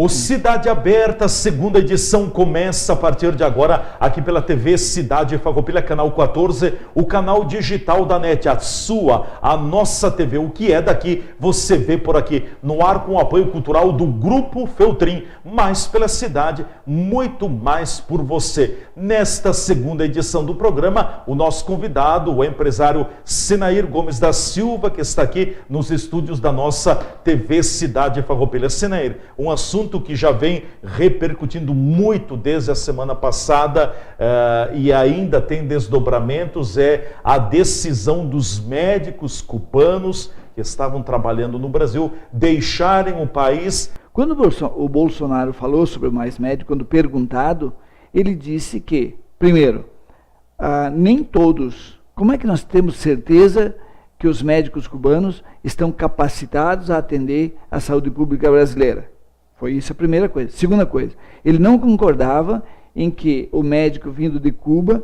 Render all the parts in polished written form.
O Cidade Aberta, segunda edição, começa a partir de agora aqui pela TV Cidade Farroupilha, canal 14, o canal digital da NET, a nossa TV. O que é daqui, você vê por aqui, no ar com o apoio cultural do Grupo Feltrin. Mais pela cidade, muito mais por você. Nesta segunda edição do programa, o nosso convidado, o empresário Senair Gomes da Silva, que está aqui nos estúdios da nossa TV Cidade Farroupilha. Senair, um assunto que já vem repercutindo muito desde a semana passada e ainda tem desdobramentos, é a decisão dos médicos cubanos que estavam trabalhando no Brasil deixarem o país. Quando o Bolsonaro falou sobre o Mais Médico, quando perguntado, ele disse que, primeiro, nem todos, como é que nós temos certeza que os médicos cubanos estão capacitados a atender a saúde pública brasileira? Foi isso a primeira coisa. Segunda coisa, ele não concordava em que o médico vindo de Cuba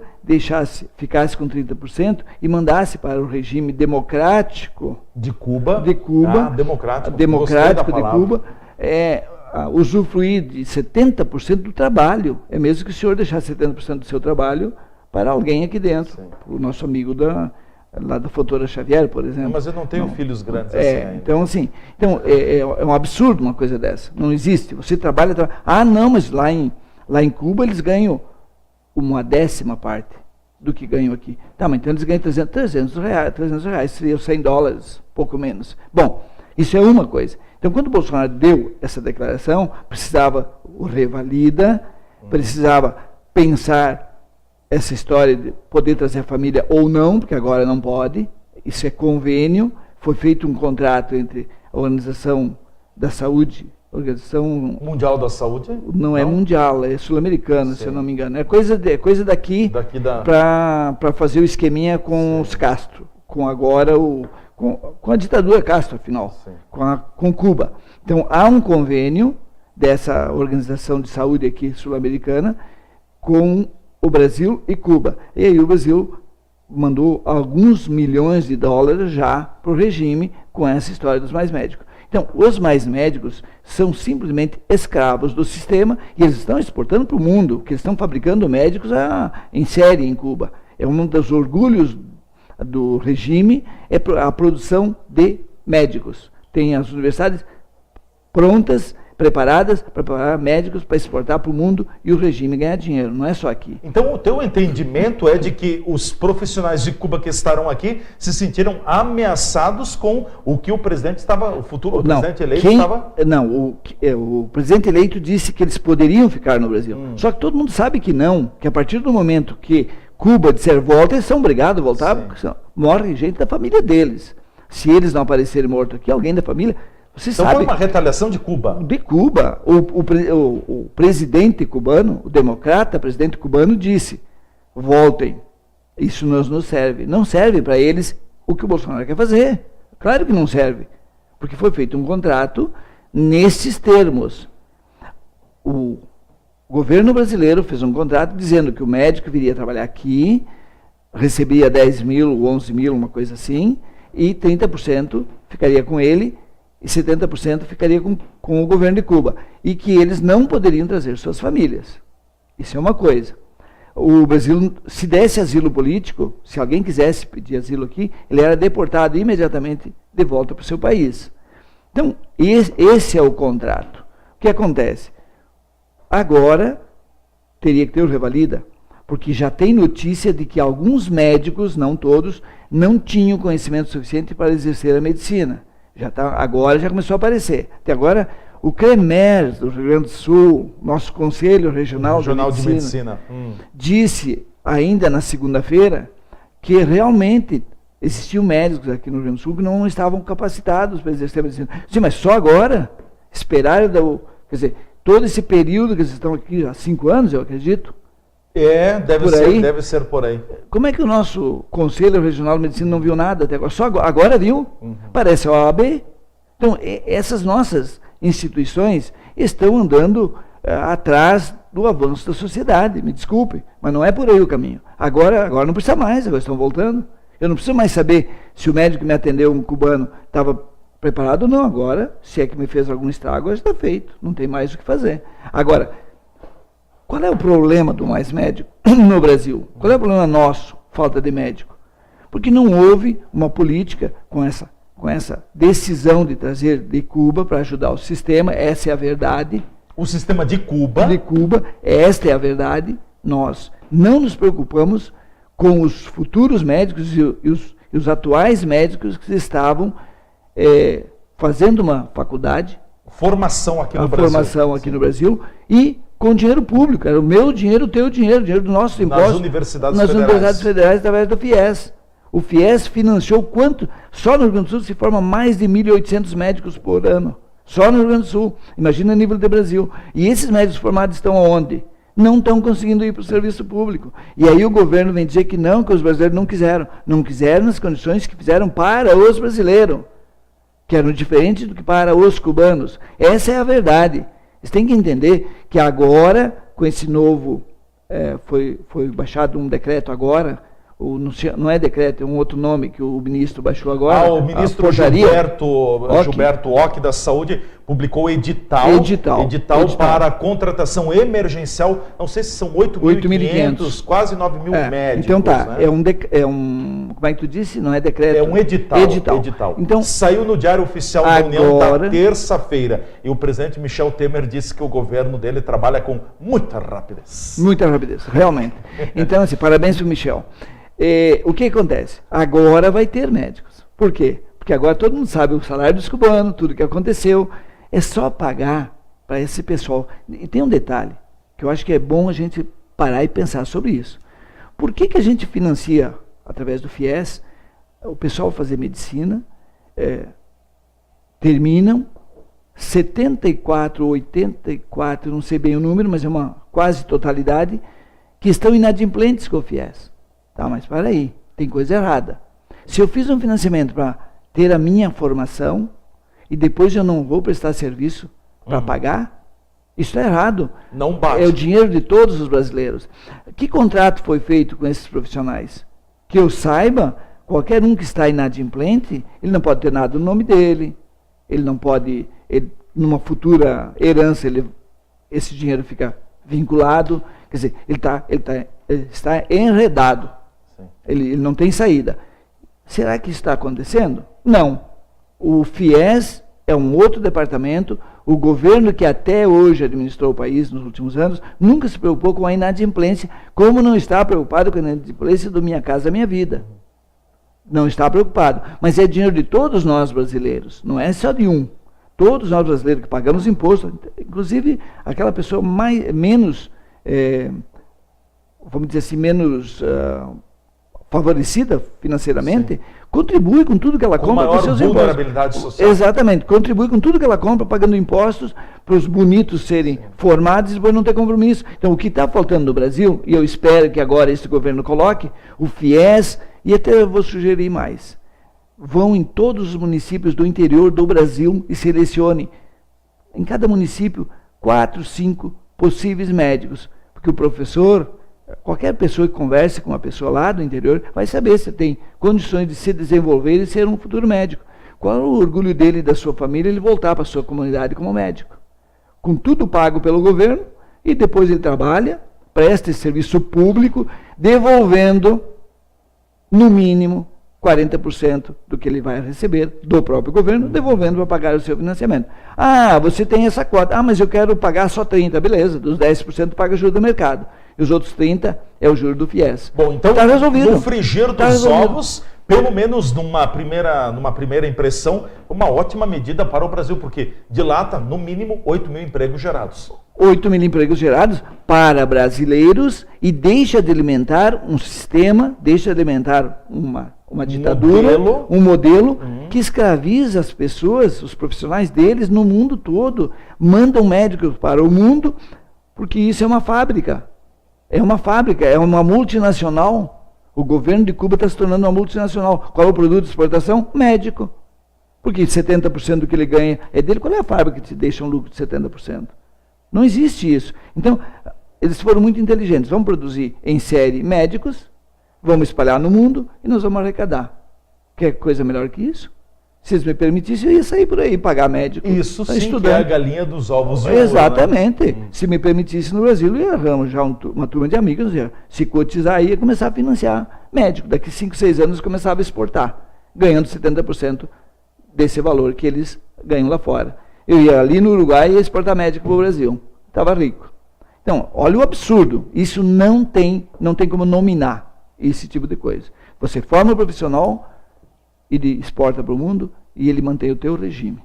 ficasse com 30% e mandasse para o regime democrático de Cuba, democrático de Cuba, usufruir de 70% do trabalho. É mesmo que o senhor deixasse 70% do seu trabalho para alguém aqui dentro. Sim. O nosso amigo lá da Fontoura Xavier, por exemplo. Mas eu não tenho filhos grandes assim ainda. Então, é um absurdo uma coisa dessa. Não existe. Você trabalha... não, mas lá em Cuba eles ganham uma 10ª parte do que ganham aqui. Tá, mas então eles ganham 300 reais, seria $100, pouco menos. Bom, isso é uma coisa. Então, quando o Bolsonaro deu essa declaração, precisava o revalida, precisava pensar essa história de poder trazer a família ou não, porque agora não pode, isso é convênio, foi feito um contrato entre a Organização da Saúde, Organização Mundial da Saúde? Não é mundial, é sul-americana, se eu não me engano. É coisa daqui para fazer o esqueminha com os Castro, com a ditadura Castro, afinal, com Cuba. Então, há um convênio dessa Organização de Saúde aqui sul-americana com o Brasil e Cuba. E aí o Brasil mandou alguns milhões de dólares já para o regime com essa história dos mais médicos. Então, os mais médicos são simplesmente escravos do sistema e eles estão exportando para o mundo, que eles estão fabricando médicos em série em Cuba. É um dos orgulhos do regime, é a produção de médicos. Tem as universidades prontas, preparadas para preparar médicos para exportar para o mundo e o regime ganhar dinheiro, não é só aqui. Então, o teu entendimento é de que os profissionais de Cuba que estarão aqui se sentiram ameaçados com o que o presidente estava, o presidente eleito estava... Não, o presidente eleito disse que eles poderiam ficar no Brasil. Só que todo mundo sabe que não, que a partir do momento que Cuba disser volta, eles são obrigados a voltar, porque morre gente da família deles. Se eles não aparecerem mortos aqui, alguém da família... Então foi uma retaliação de Cuba? De Cuba. O presidente cubano, o democrata presidente cubano disse, voltem, isso não serve. Não serve para eles o que o Bolsonaro quer fazer. Claro que não serve, porque foi feito um contrato nesses termos. O governo brasileiro fez um contrato dizendo que o médico viria trabalhar aqui, recebia 10 mil, 11 mil, uma coisa assim, e 30% ficaria com ele, e 70% ficaria com o governo de Cuba. E que eles não poderiam trazer suas famílias. Isso é uma coisa. O Brasil, se desse asilo político, se alguém quisesse pedir asilo aqui, ele era deportado imediatamente de volta para o seu país. Então, esse é o contrato. O que acontece? Agora, teria que ter o revalida, porque já tem notícia de que alguns médicos, não todos, não tinham conhecimento suficiente para exercer a medicina. Agora já começou a aparecer. Até agora, o CREMER do Rio Grande do Sul, nosso Conselho Regional de Medicina, disse ainda na segunda-feira que realmente existiam médicos aqui no Rio Grande do Sul que não estavam capacitados para exercer a medicina. Sim, mas só agora? Esperaram, quer dizer, todo esse período que eles estão aqui há 5 anos, eu acredito. Deve ser por aí. Como é que o nosso Conselho Regional de Medicina não viu nada até agora? Só agora viu? Parece a OAB. Então, essas nossas instituições estão andando atrás do avanço da sociedade. Me desculpe, mas não é por aí o caminho. Agora não precisa mais, agora estão voltando. Eu não preciso mais saber se o médico que me atendeu, um cubano, estava Preparado não, agora, se é que me fez algum estrago, já está feito, não tem mais o que fazer. Agora, qual é o problema do Mais Médico no Brasil? Qual é o problema nosso, falta de médico? Porque não houve uma política com essa decisão de trazer de Cuba para ajudar o sistema, essa é a verdade. O sistema de Cuba. De Cuba, esta é a verdade. Nós não nos preocupamos com os futuros médicos e os atuais médicos que estavam fazendo uma faculdade. Formação aqui no Brasil. Formação aqui no Brasil e com dinheiro público. Era o meu dinheiro, o teu dinheiro, o dinheiro do nosso imposto. Nas universidades federais. Nas universidades federais através do FIES. O FIES financiou quanto? Só no Rio Grande do Sul se forma mais de 1.800 médicos por ano. Só no Rio Grande do Sul. Imagina a nível do Brasil. E esses médicos formados estão aonde? Não estão conseguindo ir para o serviço público. E aí o governo vem dizer que os brasileiros não quiseram. Não quiseram nas condições que fizeram para os brasileiros, que eram diferentes do que para os cubanos. Essa é a verdade. Vocês têm que entender que agora, com esse novo, foi baixado um decreto agora, não é decreto, é um outro nome que o ministro baixou agora. O ministro Gilberto Ock da Saúde publicou edital para a contratação emergencial, não sei se são 8.500, quase 9.000 médicos. Então tá, né? Como é que tu disse? Não é decreto? É um edital. Então, saiu no Diário Oficial da União na terça-feira. E o presidente Michel Temer disse que o governo dele trabalha com muita rapidez. Muita rapidez, realmente. Então, assim, parabéns para o Michel. O que acontece? Agora vai ter médicos. Por quê? Porque agora todo mundo sabe o salário dos cubanos, tudo que aconteceu. É só pagar para esse pessoal. E tem um detalhe, que eu acho que é bom a gente parar e pensar sobre isso. Por que a gente financia, através do FIES, o pessoal fazer medicina, terminam 74, 84, não sei bem o número, mas é uma quase totalidade, que estão inadimplentes com o FIES. Tá, mas para aí, tem coisa errada. Se eu fiz um financiamento para ter a minha formação e depois eu não vou prestar serviço para pagar, isso é errado. Não bate. É o dinheiro de todos os brasileiros. Que contrato foi feito com esses profissionais? Que eu saiba, qualquer um que está inadimplente, ele não pode ter nada no nome dele, ele não pode, numa futura herança, esse dinheiro fica vinculado, quer dizer, ele está enredado. Ele não tem saída. Será que isso está acontecendo? Não. O FIES é um outro departamento. O governo que até hoje administrou o país nos últimos anos nunca se preocupou com a inadimplência, como não está preocupado com a inadimplência do Minha Casa Minha Vida. Não está preocupado. Mas é dinheiro de todos nós brasileiros, não é só de um. Todos nós brasileiros que pagamos imposto, inclusive aquela pessoa menos, vamos dizer assim, menos favorecida financeiramente, sim, contribui com tudo que ela compra para os seus impostos. Vulnerabilidade social. Exatamente, contribui com tudo que ela compra, pagando impostos, para os bonitos serem formados e depois não ter compromisso. Então, o que está faltando no Brasil, e eu espero que agora esse governo coloque, o FIES, e até eu vou sugerir mais, vão em todos os municípios do interior do Brasil e selecione, em cada município, 4, 5 possíveis médicos, porque o professor, qualquer pessoa que converse com uma pessoa lá do interior vai saber se tem condições de se desenvolver e ser um futuro médico. Qual é o orgulho dele e da sua família ele voltar para a sua comunidade como médico? Com tudo pago pelo governo e depois ele trabalha, presta esse serviço público, devolvendo, no mínimo, 40% do que ele vai receber do próprio governo, devolvendo para pagar o seu financiamento. Ah, você tem essa cota. Ah, mas eu quero pagar só 30%. Beleza, dos 10% paga juros do mercado. E os outros 30% é o juro do FIES. Bom, então, tá resolvido. No frigir dos ovos, pelo menos numa primeira impressão, uma ótima medida para o Brasil, porque dilata, no mínimo, 8.000 empregos gerados. 8.000 empregos gerados para brasileiros e deixa de alimentar um sistema, deixa de alimentar uma ditadura, um modelo que escraviza as pessoas, os profissionais deles no mundo todo, mandam médicos para o mundo, porque isso é uma fábrica. É uma fábrica, é uma multinacional. O governo de Cuba está se tornando uma multinacional. Qual é o produto de exportação? Médico. Porque 70% do que ele ganha é dele. Qual é a fábrica que te deixa um lucro de 70%? Não existe isso. Então, eles foram muito inteligentes. Vamos produzir em série médicos, vamos espalhar no mundo e nós vamos arrecadar. Quer coisa melhor que isso? Se eles me permitissem, eu ia sair por aí, pagar médico. Isso sim, estudando. que é a galinha dos ovos de ouro. Exatamente. Né? Se me permitisse no Brasil, eu ia arranjar uma turma de amigos, ia se cotizar, ia começar a financiar médico. Daqui 5, 6 anos, começava a exportar, ganhando 70% desse valor que eles ganham lá fora. Eu ia ali no Uruguai e ia exportar médico para o Brasil. Estava rico. Então, olha o absurdo. Isso não tem como nominar esse tipo de coisa. Você forma um profissional, ele exporta para o mundo e ele mantém o teu regime.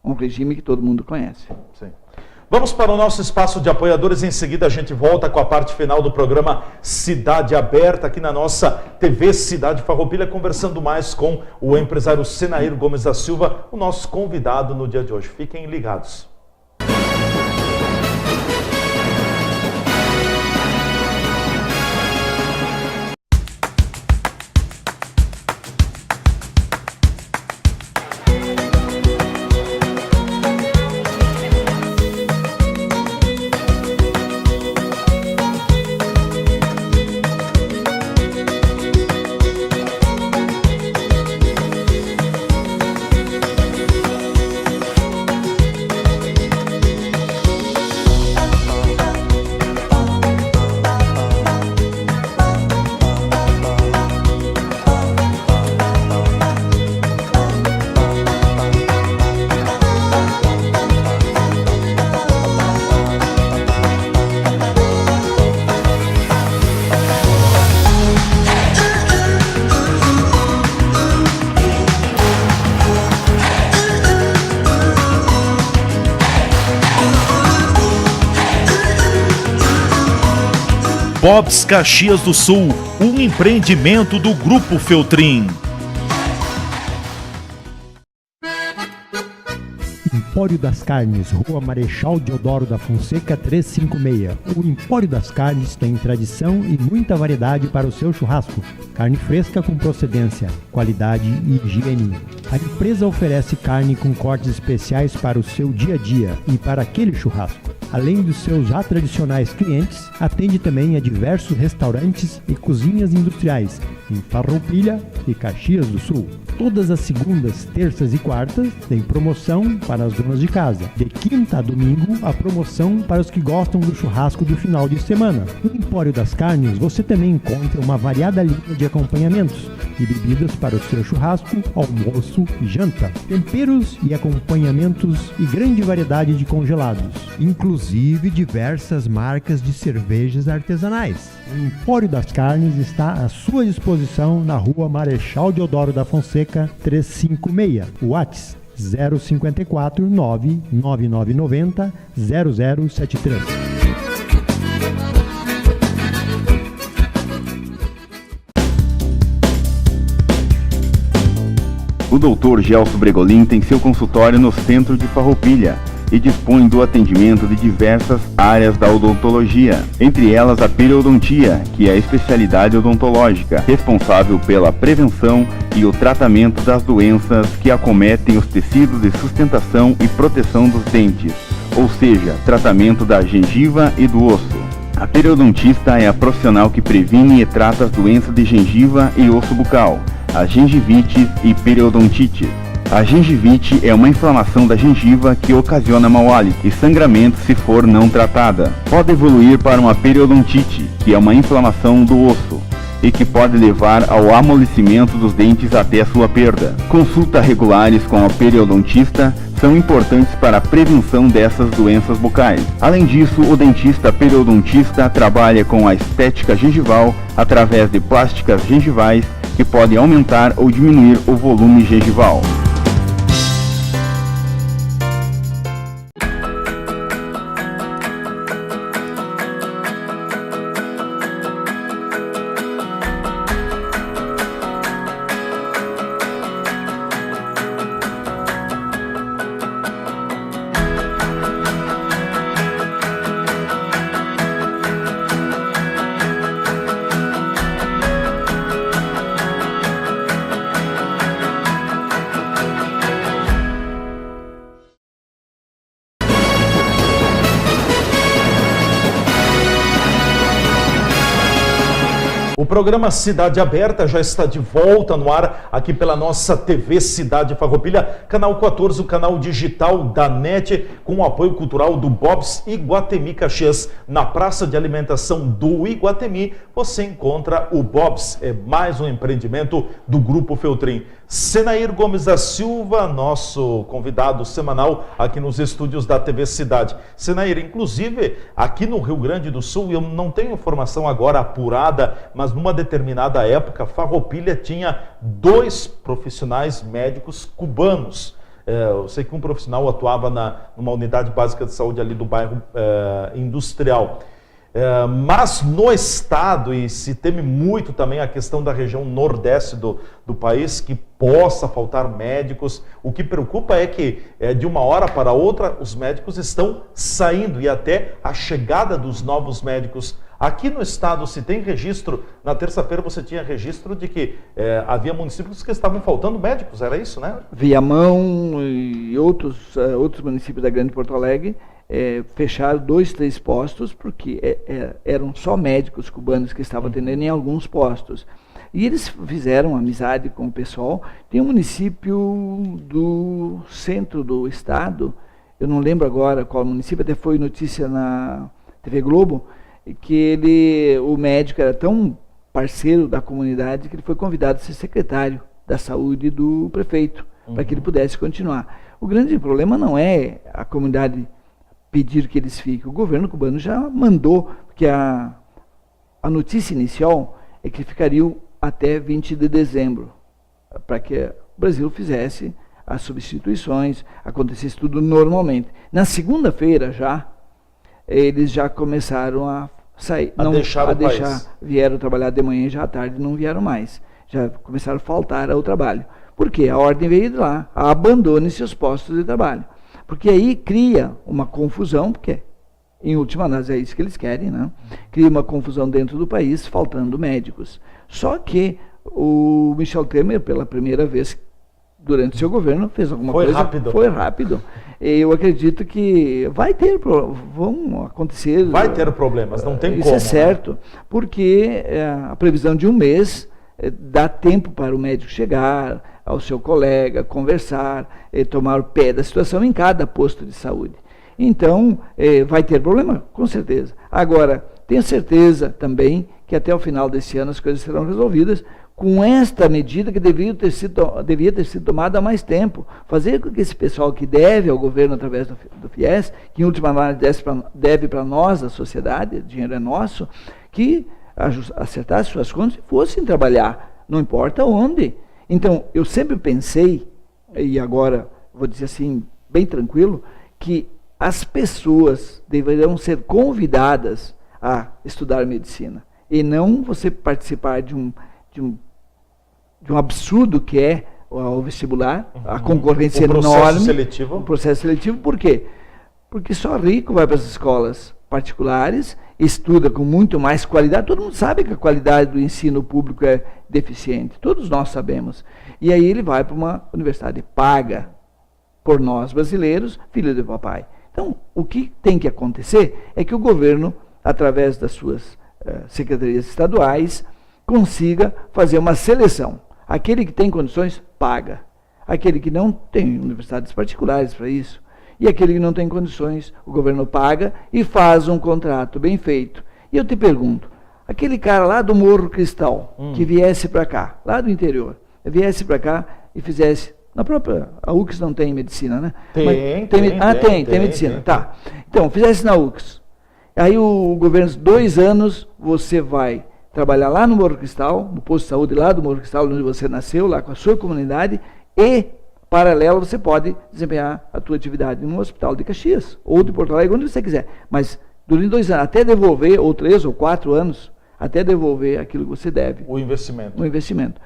Um regime que todo mundo conhece. Sim. Vamos para o nosso espaço de apoiadores. Em seguida a gente volta com a parte final do programa Cidade Aberta, aqui na nossa TV Cidade Farroupilha, conversando mais com o empresário Senair Gomes da Silva, o nosso convidado no dia de hoje. Fiquem ligados. Bob's Caxias do Sul, um empreendimento do Grupo Feltrin. Empório das Carnes, Rua Marechal Deodoro da Fonseca 356. O Empório das Carnes tem tradição e muita variedade para o seu churrasco. Carne fresca com procedência, qualidade e higiene. A empresa oferece carne com cortes especiais para o seu dia a dia e para aquele churrasco. Além dos seus já tradicionais clientes, atende também a diversos restaurantes e cozinhas industriais em Farroupilha e Caxias do Sul. Todas as segundas, terças e quartas tem promoção para as donas de casa. De quinta a domingo, a promoção para os que gostam do churrasco do final de semana. No Empório das Carnes, você também encontra uma variada linha de acompanhamentos e bebidas para o seu churrasco, almoço e janta. Temperos e acompanhamentos e grande variedade de congelados, inclusive diversas marcas de cervejas artesanais. O Empório das Carnes está à sua disposição na Rua Marechal Deodoro da Fonseca 356. WhatsApp 054 99990 0073. O Dr. Gelson Bregolin tem seu consultório no centro de Farroupilha e dispõe do atendimento de diversas áreas da odontologia, entre elas a periodontia, que é a especialidade odontológica, responsável pela prevenção e o tratamento das doenças que acometem os tecidos de sustentação e proteção dos dentes, ou seja, tratamento da gengiva e do osso. A periodontista é a profissional que previne e trata as doenças de gengiva e osso bucal, a gengivite e periodontites. A gengivite é uma inflamação da gengiva que ocasiona mau hálito e sangramento se for não tratada. Pode evoluir para uma periodontite, que é uma inflamação do osso e que pode levar ao amolecimento dos dentes até a sua perda. Consultas regulares com a periodontista são importantes para a prevenção dessas doenças bucais. Além disso, o dentista periodontista trabalha com a estética gengival através de plásticas gengivais que podem aumentar ou diminuir o volume gengival. O programa Cidade Aberta já está de volta no ar aqui pela nossa TV Cidade Farroupilha, canal 14, o canal digital da NET, com o apoio cultural do Bob's Iguatemi Caxias. Na praça de alimentação do Iguatemi, você encontra o Bob's, é mais um empreendimento do Grupo Feltrin. Senair Gomes da Silva, nosso convidado semanal aqui nos estúdios da TV Cidade. Senair, inclusive, aqui no Rio Grande do Sul, eu não tenho informação agora apurada, mas numa determinada época, Farroupilha tinha 2 profissionais médicos cubanos. Eu sei que um profissional atuava numa unidade básica de saúde ali do bairro industrial. Mas no estado, e se teme muito também a questão da região nordeste do país, que possa faltar médicos. O que preocupa é que de uma hora para outra os médicos estão saindo e até a chegada dos novos médicos. Aqui no estado se tem registro, na terça-feira você tinha registro de que havia municípios que estavam faltando médicos, era isso, né? Viamão e outros municípios da Grande Porto Alegre fecharam 2, 3 postos, porque eram só médicos cubanos que estavam atendendo em alguns postos. E eles fizeram amizade com o pessoal. Tem um município do centro do estado, eu não lembro agora qual município, até foi notícia na TV Globo, que o médico era tão parceiro da comunidade que ele foi convidado a ser secretário da saúde do prefeito, para que ele pudesse continuar. O grande problema não é a comunidade pedir que eles fiquem. O governo cubano já mandou, porque a notícia inicial é que ficariam até 20 de dezembro, para que o Brasil fizesse as substituições, acontecesse tudo normalmente. Na segunda-feira já, eles já começaram a sair, vieram trabalhar de manhã e já à tarde não vieram mais. Já começaram a faltar ao trabalho. Por quê? A ordem veio de lá, abandone seus postos de trabalho. Porque aí cria uma confusão, porque em última análise é isso que eles querem, né? Cria uma confusão dentro do país, faltando médicos. Só que o Michel Temer, pela primeira vez durante seu governo, fez alguma coisa. Foi rápido. Eu acredito que vão acontecer. Vai ter problemas, não tem como. Isso é certo, porque a previsão de um mês dá tempo para o médico chegar ao seu colega, conversar, tomar o pé da situação em cada posto de saúde. Então, vai ter problema? Com certeza. Agora, tenho certeza também que até o final desse ano as coisas serão resolvidas com esta medida que devia ter sido tomada há mais tempo. Fazer com que esse pessoal que deve ao governo através do FIES, que em última análise deve para nós, a sociedade, o dinheiro é nosso, que acertasse suas contas e fossem trabalhar, não importa onde. Então, eu sempre pensei, e agora vou dizer assim, bem tranquilo, que as pessoas deveriam ser convidadas a estudar medicina, e não você participar de um absurdo que é o vestibular, a concorrência enorme. Seletivo. O processo seletivo. Por quê? Porque só rico vai para as escolas particulares, estuda com muito mais qualidade. Todo mundo sabe que a qualidade do ensino público é deficiente, todos nós sabemos. E aí ele vai para uma universidade paga por nós brasileiros, filho de papai. Então, o que tem que acontecer é que o governo, através das suas secretarias estaduais, consiga fazer uma seleção. Aquele que tem condições, paga. Aquele que não tem universidades particulares para isso. E aquele que não tem condições, o governo paga e faz um contrato bem feito. E eu te pergunto, aquele cara lá do Morro Cristal, que viesse para cá, lá do interior, viesse para cá e fizesse, na própria, a UX não tem medicina, né? Tem medicina, tá. Então, fizesse na UX. Aí o governo, 2 anos, você vai trabalhar lá no Morro Cristal, no posto de saúde lá do Morro Cristal, onde você nasceu, lá com a sua comunidade, e, paralelo, você pode desempenhar a tua atividade no hospital de Caxias, ou de Porto Alegre, onde você quiser. Mas, durante 2 anos, até devolver, ou 3 ou 4 anos, até devolver aquilo que você deve. O investimento. O investimento.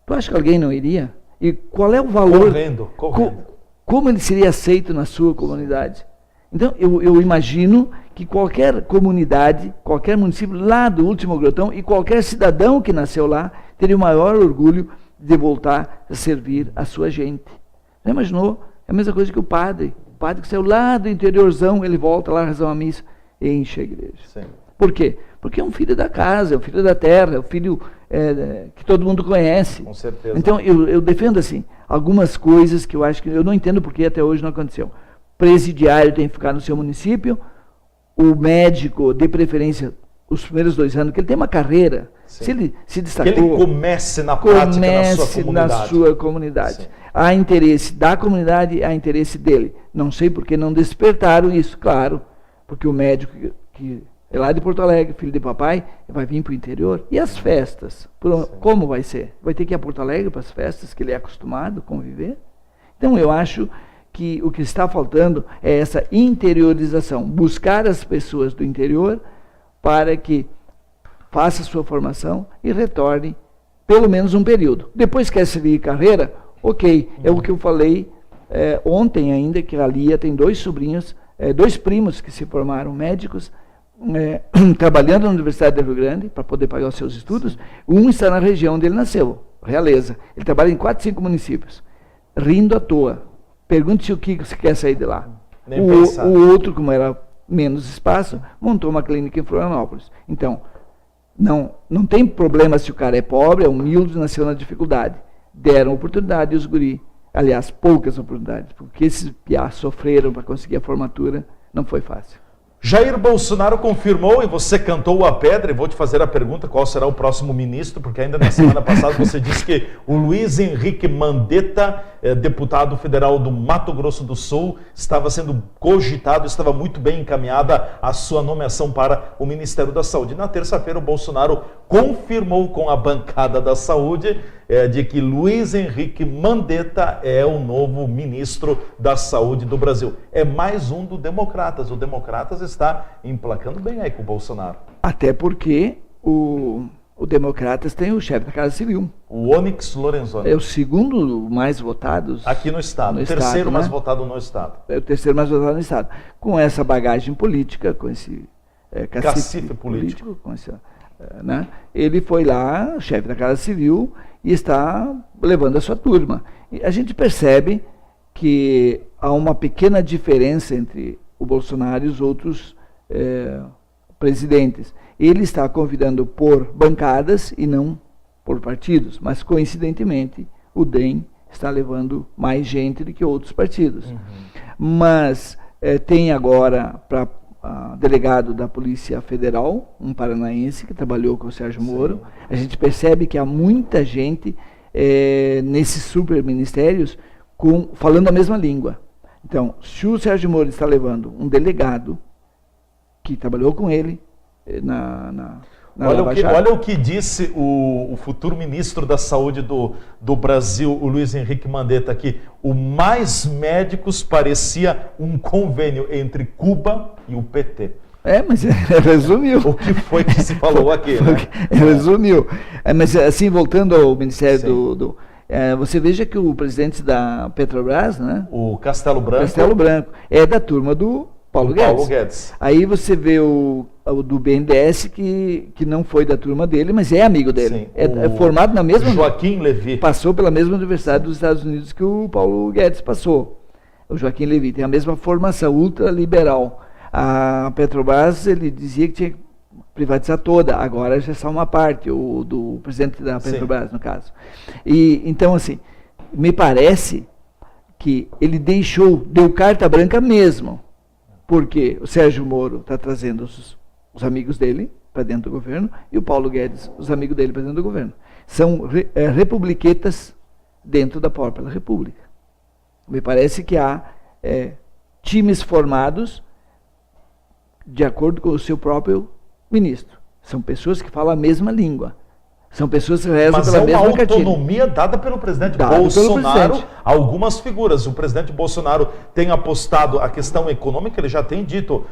Tu acha que alguém não iria? E qual é o valor? Correndo. Como ele seria aceito na sua comunidade? Então, eu imagino que qualquer comunidade, qualquer município lá do último grotão e qualquer cidadão que nasceu lá teria o maior orgulho de voltar a servir a sua gente. Já imaginou? É a mesma coisa que o padre. O padre que saiu lá do interiorzão, ele volta lá a rezar uma missa e enche a igreja. Sim. Por quê? Porque é um filho da casa, é um filho da terra, é um filho que todo mundo conhece. Com certeza. Então, eu defendo, assim, algumas coisas que eu acho que... Eu não entendo porque até hoje não aconteceu. Presidiário tem que ficar no seu município, o médico, de preferência, os primeiros 2 anos, que ele tem uma carreira, Sim. se ele se destacou... Que ele comece na prática na sua comunidade. Sim. Há interesse da comunidade, há interesse dele. Não sei por que não despertaram isso, claro, porque o médico que é lá de Porto Alegre, filho de papai, vai vir para o interior. E as festas? Como vai ser? Vai ter que ir a Porto Alegre para as festas que ele é acostumado a conviver? Então, eu acho que o que está faltando é essa interiorização, buscar as pessoas do interior para que faça a sua formação e retorne pelo menos um período. Depois quer seguir carreira, ok. É o que eu falei ontem ainda, que a Lia tem 2 sobrinhos, 2 primos que se formaram médicos, trabalhando na Universidade de Rio Grande para poder pagar os seus estudos. Um está na região onde ele nasceu, Realeza. Ele trabalha em 4, 5 municípios, rindo à toa. Pergunte se o que você quer sair de lá. O outro, como era menos espaço, montou uma clínica em Florianópolis. Então, não tem problema se o cara é pobre, é humilde, nasceu na dificuldade. Deram oportunidade e os guri, aliás, poucas oportunidades, porque esses piás sofreram para conseguir a formatura, não foi fácil. Jair Bolsonaro confirmou, e você cantou a pedra, e vou te fazer a pergunta, qual será o próximo ministro, porque ainda na semana passada você disse que o Luiz Henrique Mandetta, deputado federal do Mato Grosso do Sul, estava sendo cogitado, estava muito bem encaminhada a sua nomeação para o Ministério da Saúde. Na terça-feira o Bolsonaro confirmou com a bancada da Saúde de que Luiz Henrique Mandetta é o novo ministro da Saúde do Brasil. É mais um do Democratas. O Democratas está emplacando bem aí com o Bolsonaro. Até porque o Democratas tem o chefe da Casa Civil. O Onyx Lorenzoni. É o segundo mais votado. Aqui no Estado. O terceiro mais votado no Estado. É o terceiro mais votado no Estado. Com essa bagagem política, com esse cacife político. Com esse, né? Ele foi lá, chefe da Casa Civil, e está levando a sua turma. E a gente percebe que há uma pequena diferença entre o Bolsonaro e os outros presidentes. Ele está convidando por bancadas e não por partidos, mas coincidentemente o DEM está levando mais gente do que outros partidos. Uhum. Mas tem agora para delegado da Polícia Federal, um paranaense que trabalhou com o Sérgio Moro. Sim. A gente percebe que há muita gente nesses superministérios falando a mesma língua. Então, se o Sérgio Moro está levando um delegado que trabalhou com ele olha o que disse o futuro ministro da Saúde do Brasil, o Luiz Henrique Mandetta, aqui. O Mais Médicos parecia um convênio entre Cuba e o PT. Mas resumiu. O que foi que se falou aqui? Resumiu. Mas assim, voltando ao Ministério você veja que o presidente da Petrobras, né? O Castelo Branco. É da turma do Paulo Guedes. Aí você vê o do BNDES, que não foi da turma dele, mas é amigo dele. Sim, é formado na mesma... Joaquim Levy. Passou pela mesma universidade dos Estados Unidos que o Paulo Guedes passou. O Joaquim Levy tem a mesma formação ultraliberal. A Petrobras, ele dizia que tinha que privatizar toda, agora já é só uma parte, o do presidente da Petrobras, no caso. E então, assim, me parece que ele deu carta branca mesmo, porque o Sérgio Moro está trazendo os amigos dele para dentro do governo e o Paulo Guedes, os amigos dele para dentro do governo. São republiquetas dentro da própria República. Me parece que há times formados de acordo com o seu próprio ministro. São pessoas que falam a mesma língua. São pessoas que rezam pela mesma cartilha. Mas é uma autonomia dada pelo presidente Bolsonaro a algumas figuras. O presidente Bolsonaro tem apostado a questão econômica, ele já tem dito,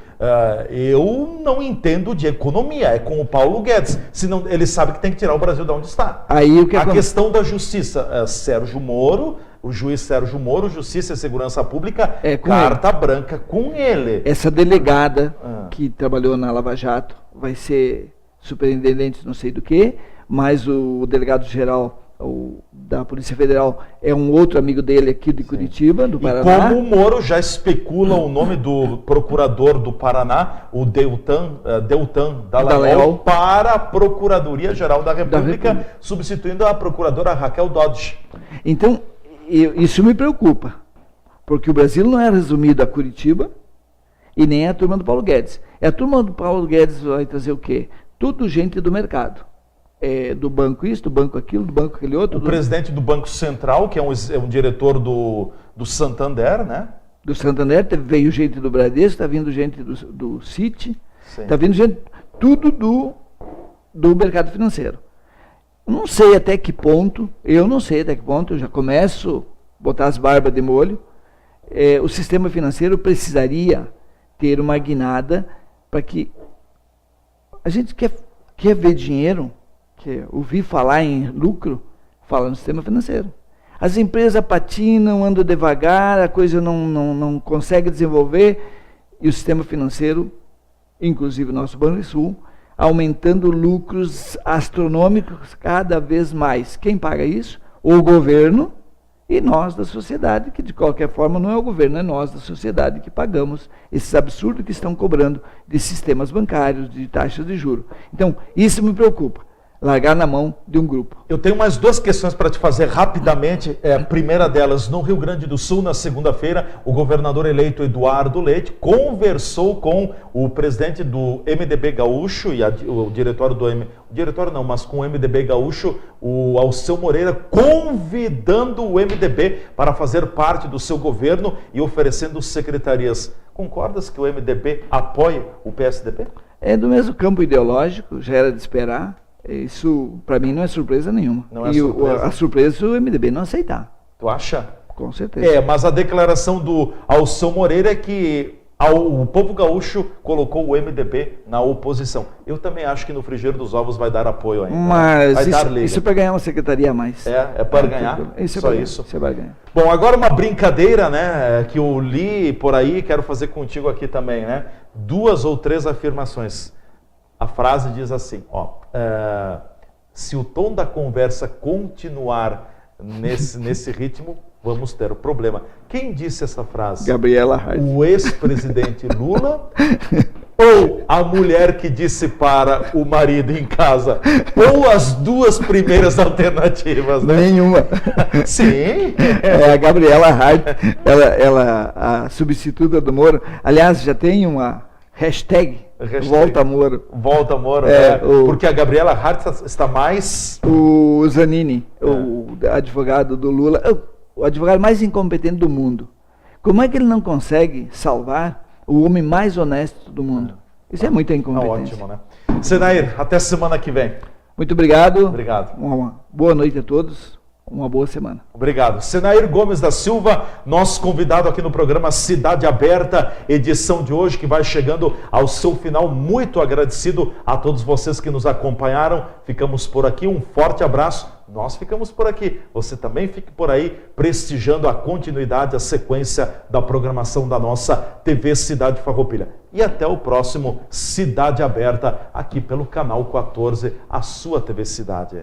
eu não entendo de economia, é com o Paulo Guedes. Senão, ele sabe que tem que tirar o Brasil de onde está. A questão da justiça, Sérgio Moro, o juiz Sérgio Moro, Justiça e Segurança Pública, carta branca com ele. Essa delegada que trabalhou na Lava Jato vai ser superintendente não sei do que, mas o delegado-geral da Polícia Federal é um outro amigo dele aqui de Curitiba, do Paraná. E como o Moro já especula o nome do procurador do Paraná, o Deltan Dallagnol, para a Procuradoria-Geral da República, substituindo a procuradora Raquel Dodge. Então, isso me preocupa, porque o Brasil não é resumido a Curitiba e nem a turma do Paulo Guedes. A turma do Paulo Guedes vai trazer o quê? Tudo gente do mercado. Do banco isso, do banco aquilo, do banco aquele outro. O presidente do Banco Central, que é um diretor do Santander, né? Do Santander, veio gente do Bradesco, está vindo gente do Citi, está vindo gente, tudo do mercado financeiro. Não sei até que ponto, eu já começo a botar as barbas de molho, o sistema financeiro precisaria ter uma guinada para que a gente quer ver dinheiro, quer ouvir falar em lucro, fala no sistema financeiro. As empresas patinam, andam devagar, a coisa não consegue desenvolver, e o sistema financeiro, inclusive o nosso Banrisul, aumentando lucros astronômicos cada vez mais. Quem paga isso? O governo e nós da sociedade, que de qualquer forma não é o governo, é nós da sociedade que pagamos esses absurdos que estão cobrando de sistemas bancários, de taxas de juros. Então, isso me preocupa. Largar na mão de um grupo. Eu tenho mais duas questões para te fazer rapidamente. A primeira delas, no Rio Grande do Sul, na segunda-feira, o governador eleito Eduardo Leite conversou com o presidente do MDB Gaúcho e o diretório com o MDB Gaúcho, o Alceu Moreira, convidando o MDB para fazer parte do seu governo e oferecendo secretarias. Concordas que o MDB apoia o PSDB? É do mesmo campo ideológico, já era de esperar. Isso, para mim, não é surpresa nenhuma. Não é surpresa. A surpresa é o MDB não aceitar. Tu acha? Com certeza. Mas a declaração do Alceu Moreira é que o povo gaúcho colocou o MDB na oposição. Eu também acho que no frigir dos ovos vai dar apoio ainda. Mas isso é para ganhar uma secretaria a mais. É para ganhar? Só isso? Você vai ganhar. Bom, agora uma brincadeira, né, que eu li por aí, quero fazer contigo aqui também, né? 2 ou 3 afirmações. A frase diz assim, se o tom da conversa continuar nesse ritmo, vamos ter um problema. Quem disse essa frase? Gabriela Hart. O ex-presidente Lula ou a mulher que disse para o marido em casa? Ou as duas primeiras alternativas, né? Nenhuma. Sim. A Gabriela Hart, ela a substituta do Moro. Aliás, já tem uma hashtag. Volta Moro. Volta Moro, porque a Gabriela Hart está mais... O Zanini, o advogado do Lula, o advogado mais incompetente do mundo. Como é que ele não consegue salvar o homem mais honesto do mundo? Isso é muita incompetência. Ótimo, né? Senair, até semana que vem. Muito obrigado. Obrigado. Uma boa noite a todos. Uma boa semana. Obrigado. Senair Gomes da Silva, nosso convidado aqui no programa Cidade Aberta, edição de hoje que vai chegando ao seu final. Muito agradecido a todos vocês que nos acompanharam. Ficamos por aqui. Um forte abraço. Nós ficamos por aqui. Você também fique por aí prestigiando a continuidade, a sequência da programação da nossa TV Cidade Farroupilha. E até o próximo Cidade Aberta aqui pelo canal 14, a sua TV Cidade.